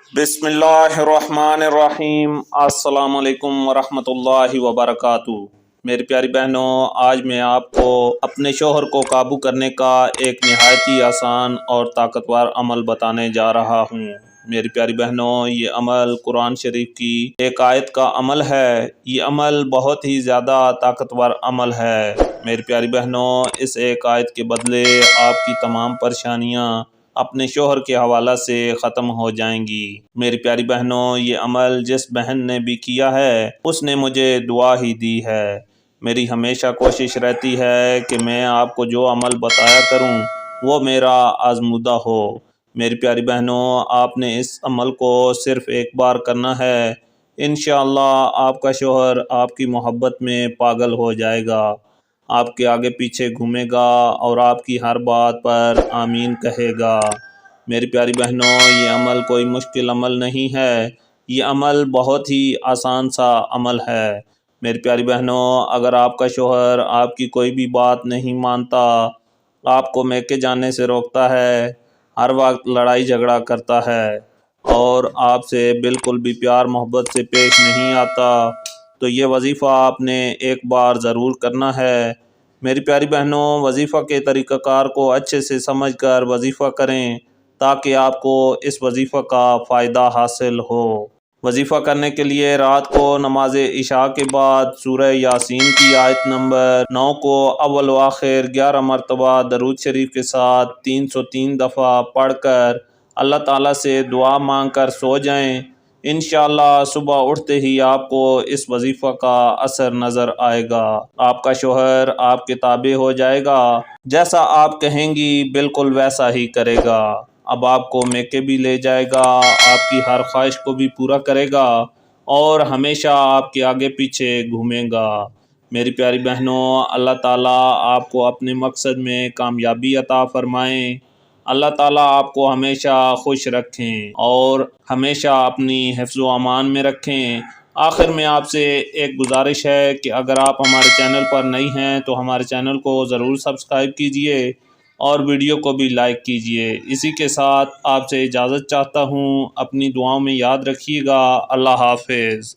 بسم اللہ الرحمن الرحیم۔ السلام علیکم ورحمۃ اللہ وبرکاتہ۔ میری پیاری بہنوں، آج میں آپ کو اپنے شوہر کو قابو کرنے کا ایک نہایت ہی آسان اور طاقتور عمل بتانے جا رہا ہوں۔ میری پیاری بہنوں، یہ عمل قرآن شریف کی ایک آیت کا عمل ہے۔ یہ عمل بہت ہی زیادہ طاقتور عمل ہے۔ میری پیاری بہنوں، اس ایک آیت کے بدلے آپ کی تمام پریشانیاں اپنے شوہر کے حوالہ سے ختم ہو جائیں گی۔ میری پیاری بہنوں، یہ عمل جس بہن نے بھی کیا ہے اس نے مجھے دعا ہی دی ہے۔ میری ہمیشہ کوشش رہتی ہے کہ میں آپ کو جو عمل بتایا کروں وہ میرا آزمودہ ہو۔ میری پیاری بہنوں، آپ نے اس عمل کو صرف ایک بار کرنا ہے۔ انشاءاللہ آپ کا شوہر آپ کی محبت میں پاگل ہو جائے گا، آپ کے آگے پیچھے گھومے گا اور آپ کی ہر بات پر آمین کہے گا۔ میری پیاری بہنوں، یہ عمل کوئی مشکل عمل نہیں ہے، یہ عمل بہت ہی آسان سا عمل ہے۔ میری پیاری بہنوں، اگر آپ کا شوہر آپ کی کوئی بھی بات نہیں مانتا، آپ کو میکے جانے سے روکتا ہے، ہر وقت لڑائی جھگڑا کرتا ہے اور آپ سے بالکل بھی پیار محبت سے پیش نہیں آتا، تو یہ وظیفہ آپ نے ایک بار ضرور کرنا ہے۔ میری پیاری بہنوں، وظیفہ کے طریقہ کار کو اچھے سے سمجھ کر وظیفہ کریں تاکہ آپ کو اس وظیفہ کا فائدہ حاصل ہو۔ وظیفہ کرنے کے لیے رات کو نماز عشاء کے بعد سورہ یاسین کی آیت نمبر 9 کو اول و آخر 11 مرتبہ درود شریف کے ساتھ 303 دفعہ پڑھ کر اللہ تعالیٰ سے دعا مانگ کر سو جائیں۔ انشاءاللہ صبح اٹھتے ہی آپ کو اس وظیفہ کا اثر نظر آئے گا۔ آپ کا شوہر آپ کے تابع ہو جائے گا، جیسا آپ کہیں گی بالکل ویسا ہی کرے گا۔ اب آپ کو میکے بھی لے جائے گا، آپ کی ہر خواہش کو بھی پورا کرے گا اور ہمیشہ آپ کے آگے پیچھے گھومے گا۔ میری پیاری بہنوں، اللہ تعالیٰ آپ کو اپنے مقصد میں کامیابی عطا فرمائیں۔ اللہ تعالیٰ آپ کو ہمیشہ خوش رکھیں اور ہمیشہ اپنی حفظ و امان میں رکھیں۔ آخر میں آپ سے ایک گزارش ہے کہ اگر آپ ہمارے چینل پر نئی ہیں تو ہمارے چینل کو ضرور سبسکرائب کیجئے اور ویڈیو کو بھی لائک کیجئے۔ اسی کے ساتھ آپ سے اجازت چاہتا ہوں، اپنی دعاؤں میں یاد رکھیے گا۔ اللہ حافظ۔